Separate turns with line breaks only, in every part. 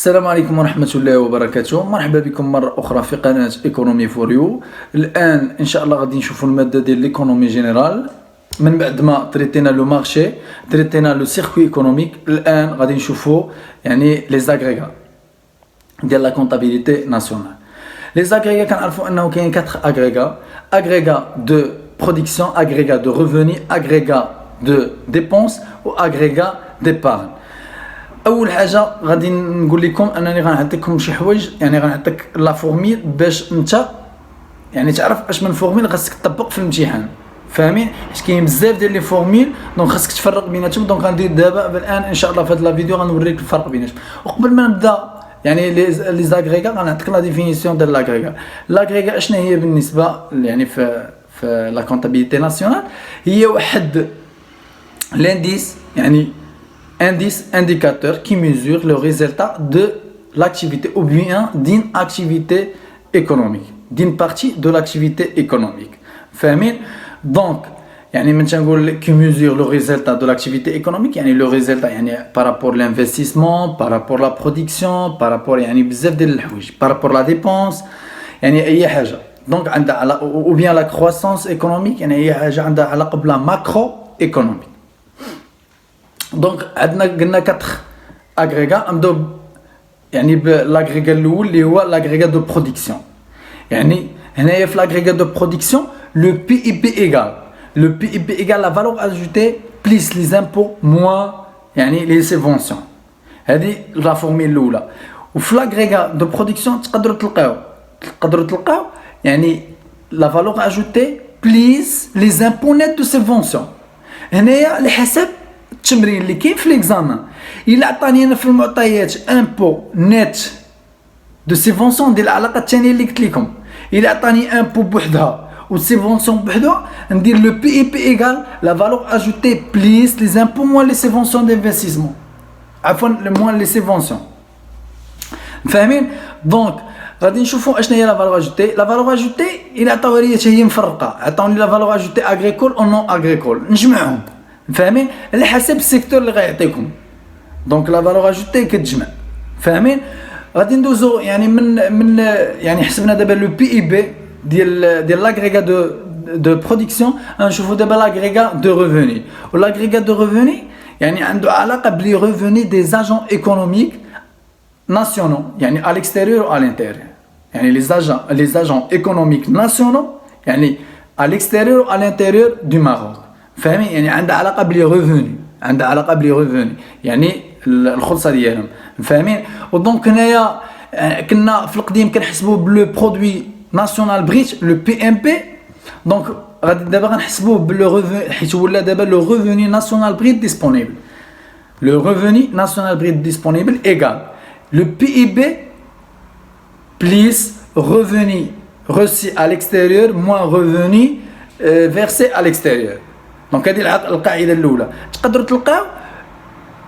السلام عليكم ورحمة الله وبركاته. مرحبا بكم مرة أخرى في قناة ايكونومي فور يو. الآن إن شاء الله غادي نشوفوا المادة ديال ليكونومي جينيرال. من بعد ما تريتينا لو مارشي، تريتينا لو سيركوي ايكونوميك، الآن غادي نشوفوا يعني لي زاغريغا ديال لا كونطابيليتي ناسيونال. لي زاغريغا كنعرفوا أنه كاين 4 اغريغا: اغريغا دو برودكسيون، اغريغا دو ريفوني، اغريغا دو ديبونس و اغريغا ديبارن. اول حاجه غادي نقول لكم انني غنعطيكم شي حوايج، يعني غنعطيك لا فورميل باش انت يعني تعرف اش من فورميل خاصك تطبق في الامتحان، فاهمين؟ حيت كاين بزاف ديال لي فورميل دونك خاصك تفرق بيناتهم. دونك غندير دابا الان ان شاء الله في هذا لا فيديو غنوريك الفرق بيناتهم. وقبل ما نبدا يعني لي زاغريغا غنعطيك لا ديفينيسيون ديال لاغريغا. لاغريغا اشنا هي بالنسبه يعني في لا كونطابيليتي ناسيونال؟ هي واحد لانديس، يعني indicateur qui mesure le résultat de l'activité ou bien d'une activité économique, d'une partie de l'activité économique. فاهمين؟ donc يعني من تنقول qui mesure le résultat de l'activité économique يعني le résultat يعني par rapport l'investissement, par rapport la production, par rapport يعني بزاف ديال الحوايج، par rapport la dépense، يعني اي حاجه. donc عندها ou bien la croissance économique يعني اي حاجه عندها علاقه بلا ماكرو ايكونوميك. دونك عندنا قلنا 4 اغريغا. نبداو يعني بالاغريغا الاول اللي هو لاغريغا دو برودكسيون. يعني هنايا في لاغريغا دو برودكسيون لو بي اي بي ايغال لا فالور اجوتي بليس لي زامبو موان يعني لي سيفونسيون. هذه لا فورميل الاولى. وفي لاغريغا دو برودكسيون تقدروا تلقاو يعني لا فالور اجوتي بليس لي زامبو نيت دو سيفونسيون. هنايا على حسب التمرين اللي كاين في ليكزامان. الا عطاني انا في المعطيات امبو نيت دو سيفونسيون ديال العلاقه الثانيه اللي قلت لكم، الا عطاني امبو بوحدها و سيفونسيون بوحدها ندير لو بي اي بي ايغال لا فالور اجوتي بليس لي زامبو موان لي سيفونسيون دانفستيسمون، عفوا موان لي سيفونسيون. فاهمين؟ دونك غادي نشوفوا اشنا هي لا فالور اجوتي. لا فالور اجوتي الا عطاوها لي هي مفرقه، عطاوني لا فالور اجوتي اغريكول او نون اغريكول، نجمعهم فاهمين على حسب السيكتور اللي غيعطيكم. دونك لا فالور اجوتي كتجمع، فاهمين؟ غادي ندوزو يعني من يعني حسبنا دابا لو بي اي بي ديال لاغريغا دو برودكسيون. غنشوفوا دابا لاغريغا دو ريفوني. ولاغريغا دو ريفوني يعني عنده علاقه بلي ريفوني دي زاجون ايكونوميك ناسيونال، يعني à l'extérieur ou à l'intérieur. يعني les agents économiques nationaux يعني à l'extérieur ou à l'intérieur du Maroc. فاهمين؟ يعني عندها علاقه بلي ريفوني، يعني الخلصه ديالهم، فاهمين؟ ودونك هنايا كنا في القديم كنحسبوا بلو برودوي ناسيونال بريت لو بي ام بي. دونك غادي دابا غنحسبوه بلو ريفوني حيت ولا دابا لو ريفوني ناسيونال بريت ديسپونيبل. لو ريفوني ناسيونال بريت ديسپونيبل ايغال لو بي اي بي بليس ريفوني reçu à l'extérieur moins revenu versé à l'extérieur. دونك هذه القاعده الاولى. تقدروا تلقاو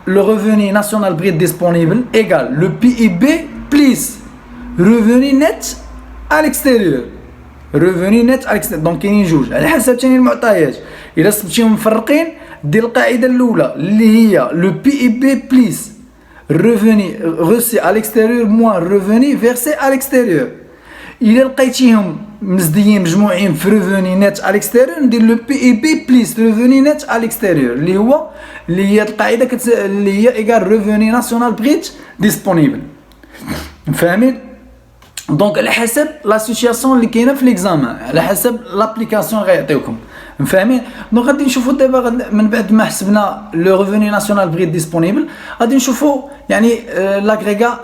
لو ريفوني ناسيونال بريت ديسپونيبل ايغال لو بي اي بي بليس ريفوني نيت ا ليكستيريور. دونك كاينين جوج على حسب ثاني المعطيات. الا صبتيهم مفرقين دير القاعده الاولى اللي هي لو بي اي بي بليس ريفوني reçu à l'extérieur moins revenu versé à l'extérieur. الا لقيتيهم مزديين مجموعين في ريفوني نيت على الاكستيريور ندير لو بي اي بي بليس ريفوني نيت على الاكستيريور اللي هي القاعده اللي هي ايغال ريفوني ناسيونال بريت ديسپونيبل. فاهمين؟ دونك على حسب لا سيتوياسيون اللي كاينه في ليكزامان، على حسب لابليكاسيون غيعطيوكم، فاهمين؟ دونك غادي نشوفوا دابا من بعد ما حسبنا لو ريفوني ناسيونال بريت ديسپونيبل غادي نشوفوا يعني لاغريغا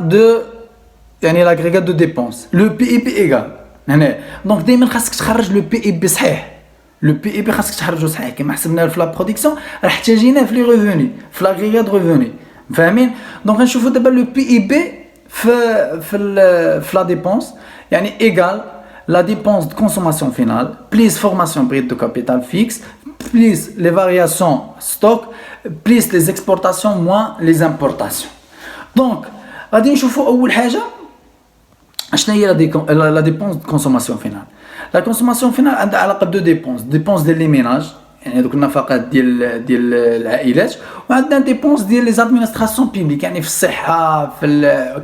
دو ديبونس لو بي اي بي ايغال هنا. دونك دائما خاصك تخرج لو بي اي بي صحيح. لو بي اي بي خاصك تخرجو صحيح كما حسبناه في لا برودكسيون راه احتاجيناه في لي ريفوني في لاغريغا دو ريفوني، فاهمين؟ دونك غنشوفوا دابا لو بي اي بي في لا ديبونس يعني ايغال لا dépense de consommation finale plus formation brute de capital fixe plus les variations stock plus les exportations moins les importations. donc غادي نشوفوا اول حاجه اشنا هي لا dépense de consommation finale. لا consommation finale عندها علاقه بدو dépenses ديال لي ميناج يعني هذوك النفقات ديال العائلات، وعندنا ديبونس ديال لي زادمينستراسيون بيبليك يعني في الصحه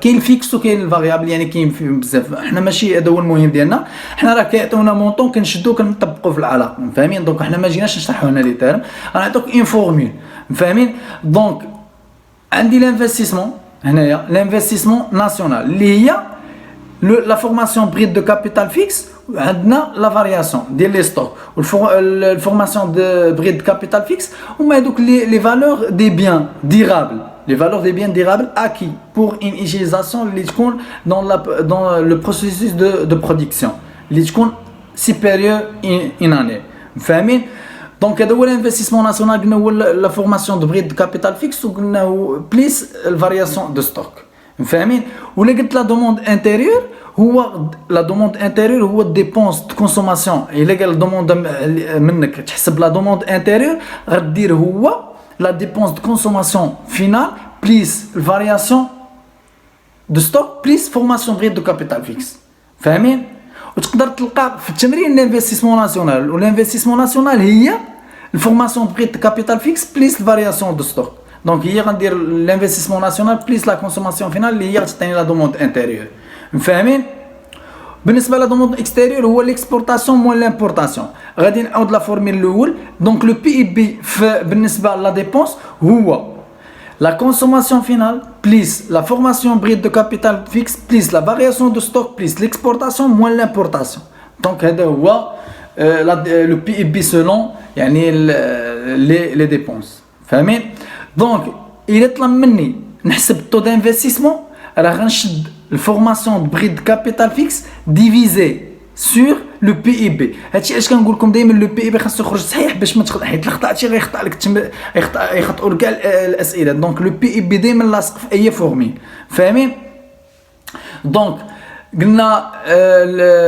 كاين فيكس وكاين الفاريابل يعني كاين في بزاف. حنا ماشي هذا هو المهم ديالنا، حنا راه كيعطيونا مونطون كنشدو كنطبقوا في العلاقه فاهمين. دونك حنا ما جيناش نشرحوا هنا لي تيرم، انا نعطيك اون فورمول فاهمين. دونك عندي لانفستيسمون هنايا، لانفستيسمون ناسيونال اللي هي لا فورماسيون بريد دو كابيتال فيكس، عندنا لا فارياسيون ديال لي ستوك والفورماسيون دو بريد كابيتال فيكس، هما هذوك لي فالور دي بيان ديرابل، les valeurs des biens durables acquis pour une utilisation اللي تكون dans le processus de production اللي تكون supérieur une année فاهمين. دونك هذا هو الانفستيسمون ناسيونال، قلنا هو لا فورماسيون دو بريد كابيتال فيكس، وقلنا هو بليس الفارياسيون دو ستوك فاهمين. ولا قلت لا دوموند انتيريور، هو لا دوموند انتيريور هو ديبونس دو كونسوماسيون. الا قال دوموند منك تحسب لا دوموند انتيريور، غدير هو لا ديبونس دو كونسوماسيون فينال بليس الفارياسيون دو ستوك بليس فورماسيون بريد دو كابيتال فيكس فاهمين. وتقدر تلقى في التمرين الانفستيسمون ناسيونال، والانفستيسمون ناسيونال هي الفورماسيون بريد دو كابيتال فيكس بليس الفارياسيون دو ستوك. دونك هي غندير لانفستيسمون ناسيونال بليس لا كونسوماسيون فينال اللي هي غتعطيني لا دوموند انتيريور فاهمين. بالنسبه لا دوموند اكستيريور هو ليكسبورطاسيون موان لامبورطاسيون. غادي نعاود لا فورمول الاول. دونك لو بي اي بي بالنسبه لا ديبونس هو لا كونسوماسيون فينال بليس لا فورماسيون بريد دو كابيتال فيكس بليس لا فارياسيون دو ستوك بليس ليكسبورطاسيون موان لامبورطاسيون. دونك هذا هو لو بي اي بي سولون يعني لي ديبونس فاهمين. دونك الى طلب مني نحسب الطو دانفستيسمون، راه غنشد الفورماسيون بريد كابيتال فيكس ديفيزي سور لو بي اي بي. هادشي علاش كنقول لكم دائما لو بي اي بي خاصو يخرج صحيح باش ما تخطئ، حيت خطاتي غيخطا لك يخطئوا لك كاع الاسئله. دونك لو بي اي بي دائما لاصق في اي فورميل فاهمين. دونك قلنا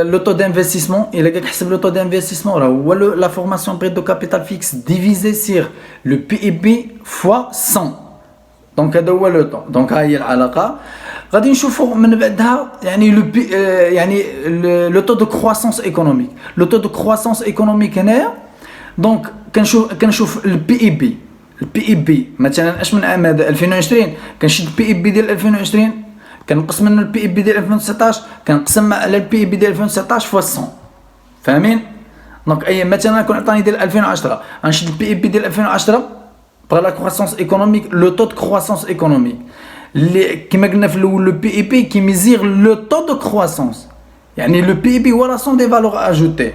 لو تو دانفستيسمون، الا قالك حسب لو تو دانفستيسمون راه هو لا فورماسيون بريد دو كابيتال فيكس ديفيزي سير لو بي اي بي فوا 100. دونك هذا هو لو طون. دونك ها هي العلاقه. غادي نشوفوا من بعدها يعني لو بي يعني لو تو دو كرواسونس ايكونوميك. لو تو دو كرواسونس ايكونوميك هنايا دونك كنشوف البي اي بي. البي اي بي مثلا اش من عام هذا 2020 كنشد البي اي بي ديال 2020 كنقسم من البي اي بي ديال 2019 كنقسم على البي اي بي ديال 2019 فوا 100 فاهمين. دونك اي مثلا كون عطاني ديال 2010 غنشد البي اي بي ديال 2010 par la croissance économique, le taux de croissance économique. كما قلنا في الاول لو بي اي بي كي ميزير لو طو دو كرواسونس، يعني لو بي اي بي هو لا سون دي فالور اجوتي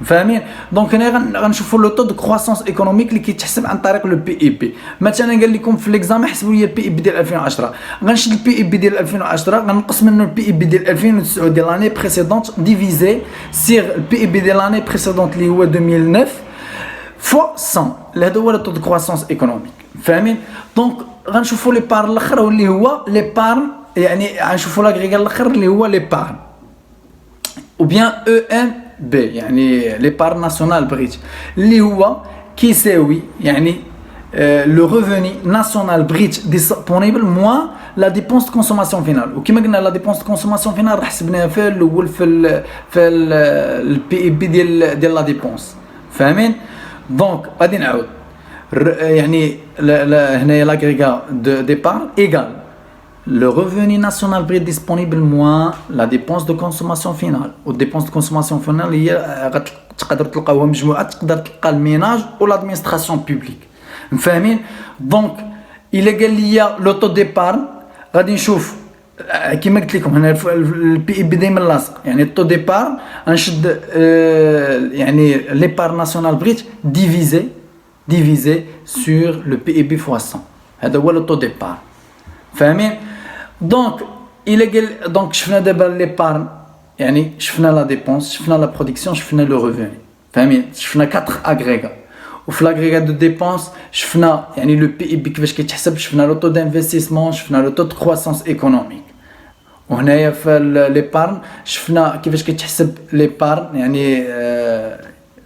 فاهمين. دونك هنا غنشوفوا لو طو دو كرواسونس ايكونوميك اللي كيتحسب عن طريق لو بي اي بي. مثلا قال لكم في ليكزام حسبوا لي البي اي بي ديال 2010، غنشد البي اي بي ديال 2010 غنقص منه البي اي بي ديال 2009 ديال لاني بريسيدونت ديفيزي سير البي اي بي ديال لاني بريسيدونت اللي هو 2009 فوا 100. هذا هو لو طو دو كرواسونس ايكونوميك فاهمين. دونك غنشوفوا لي بار الاخر واللي هو لي بارن، يعني غنشوفوا لاغريغال الاخر اللي هو لي بارن او بيان او ان بي يعني لي بار ناسيونال بريت اللي هو كيساوي يعني لو ريفوني ناسيونال بريت ديسپونيبل موان لا ديبونس دو كونسوماسيون فينال. وكما قلنا لا ديبونس دو كونسوماسيون فينال راه حسبناها في الاول في البي اي بي ديال لا ديبونس فاهمين. دونك غادي نعاود يعني هنايا لاغريغا دو ديبار ايغال لو ريفوني ناسيونال بريت ديسپونيبل موان لا ديبونس دو كونسوماسيون فينال. والديبونس دو كونسوماسيون فينال هي تقدر تلقاوها مجموعه، تقدر تلقى الميناج و لادمينستراسيون بوبليك فاهمين. دونك الا قال لي لو طو ديبار غادي نشوف كما قلت لكم هنا البي اي بي دائما لاصق، يعني الطو ديبار غنشد يعني لي بار ناسيونال بريت divisé sur le PIB fois 100. هذا هو لو طو ديبار فاهمين. دونك الى قال دونك شفنا دابا لي بارن، يعني شفنا لا ديبونس، شفنا لا برودكسيون، شفنا لو ريفوني فاهمين. شفنا 4 اغريغا، وفي لاغريغا دو ديبونس شفنا يعني لو بي اي بي كيفاش كيتحسب، شفنا لو طو دانفستيسمون، شفنا لو طو دو كرواسونس ايكونوميك. وهنايا في لي بارن شفنا كيفاش كيتحسب لي بارن يعني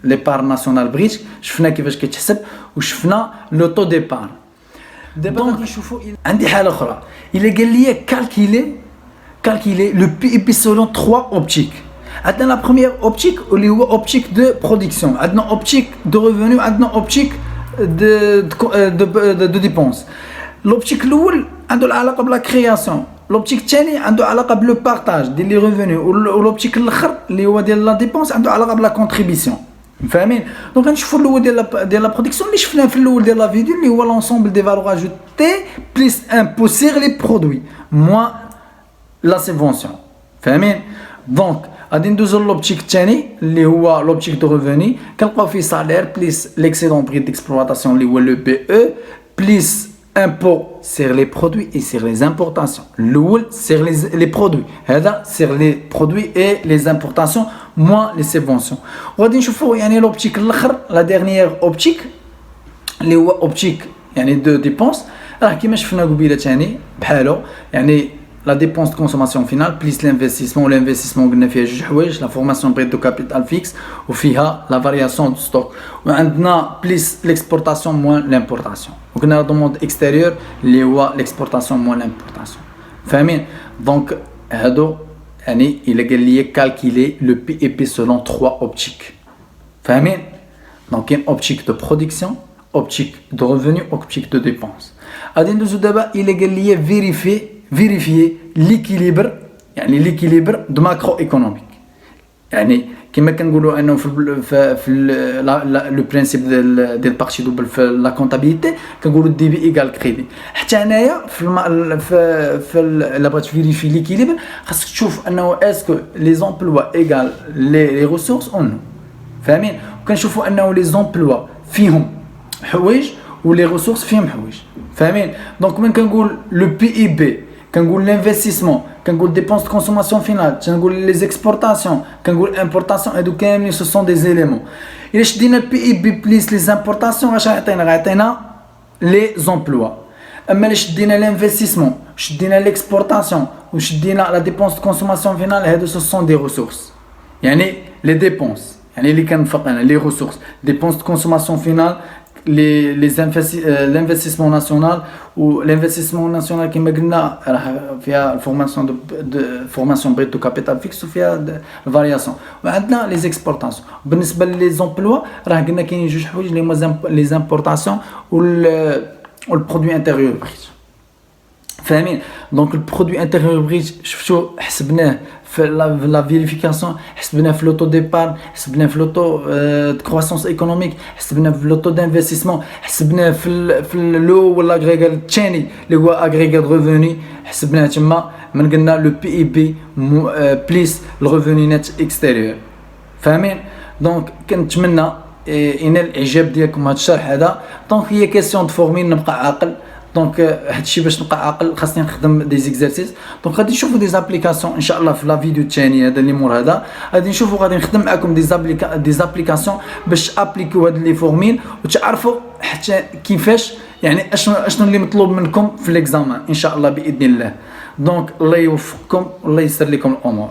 لي بار ناسيونال بريت، شفنا كيفاش كيتحسب وشفنا لو طو دي بار. دابا غادي نشوفوا عندي حاله اخرى. الا قال لي كالكيلي لو بي اي بي سولون 3 اوبتيك، عندنا لا بروميير اوبتيك اللي هو اوبتيك دو برودكسيون عندنا اوبتيك دو ريفوني عندنا اوبتيك دو ديبونس لوبتيك الاول عنده العلاقه بلا كرياسيون لوبتيك الثاني عنده علاقه بلو بارطاج ديال لي ريفوني ولوبتيك الاخر اللي هو ديال لا ديبونس عنده علاقه بلا كونتريبيسيون فاهمين دونك غنشوفوا الاول ديال لا برودكسيون اللي شفناه في الاول ديال لا فيديو اللي هو لونسومبل دي فالور اجوتي بليس امبو سيغ لي برودوي موان لا سيفونسيون فاهمين دونك غادي ندوزو لوبتيك الثاني اللي هو لوبتيك دو ريفوني كنلقاو فيه سالير بليس ليكسيدون بري ديكسبلواتاسيون اللي هو لو بي او بليس impôt sur les produits et sur les importations. L'oul sur les produits. هذا sur les produits et les importations moins les subventions. وغادي نشوفوا يعني l'optique الاخر la dernière optique اللي هو optique يعني de dépense راه كيما شفنا قبيله ثاني بحالو يعني la dépense de consommation finale plus l'investissement l'investissement قلنا فيها جوج حوايج la formation brute de capital fixe وفيها la variation du stock وعندنا plus l'exportation moins l'importation وقلنا la demande extérieure اللي هو l'exportation moins l'importation فاهمين دونك هادو يعني الا قال لي calculer le PIB selon 3 optiques فاهمين دونك كاين optique de production optique de revenu optique de dépense غادي ندوزو دابا الا قال لي vérifier l'équilibre يعني l'équilibre de macroéconomique يعني كما كنقولوا انه في لو برينسيپ ديال بارتي دوبل في لا كونطابيليتي كنقولوا دي بي ايغال كريدي حتى هنايا في لا بغيت فيريفي ليكيليبر خاصك تشوف انه اسكو لي زومبلوا ايغال لي ريسورس او نو فاهمين وكنشوفوا انه لي زومبلوا فيهم حوايج ولي ريسورس فيهم حوايج فاهمين دونك من كنقول لو بي اي بي كنقول l'investissement كنقول dépenses de consommation finale كنقول les exportations كنقول importation هادو كاملين ce sont des éléments الا شدينا البي اي بي بليس لي زامبورطاسيون اش غيعطينا لي زومبلوا اما الا شدينا l'investissement شدينا l'exportation وشدينا لا dépense de consommation finale هادو ce sont des ressources يعني les dépenses يعني اللي كنفقنا لي ressources dépenses de consommation finale l'investissement national ou l'investissement national كما قلنا راه فيها الفورماسيون دو فورماسيون بريت دو كابيتال فيكس وفيها فارياسيون وعندنا لي زيكسبورطاسيون بالنسبه لي زومبلوا راه قلنا كاينين جوج حوايج اللي هما لي زامبورطاسيون والبرودوي انتيريور بريت فاهمين دونك البرودوي انتيريور بريت شفتو حسبناه في لا فيريفيكاسيون حسبناه في لوتو ديبار حسبناه في لوتو كرواسونس ايكونوميك حسبناه في لوتو دانفستيسمون حسبناه في لو ولا اغريغال الثاني اللي هو اغريغال ريفوني حسبناه تما من قلنا لو بي اي بي بليس الريفوني نت اكستيريور فاهمين دونك كنتمنى ينال الاعجاب ديالكم هذا الشرح هذا دونك هي كيسيون دو فورمين نبقى عاقل دونك هادشي باش نبقى عاقل خاصني نخدم دي زيكزارسيس دونك غادي نشوفوا دي زابليكاسيون ان شاء الله في لا فيديو الثاني هذا اللي مور هذا غادي نشوفوا غادي نخدم معكم دي زابليكاسيون باش ابليكيو هاد لي فورمين وتعرفوا حتى كيفاش يعني اشنو اللي مطلوب منكم في ليكزامان ان شاء الله باذن الله دونك الله يوفقكم والله يسر لكم الامور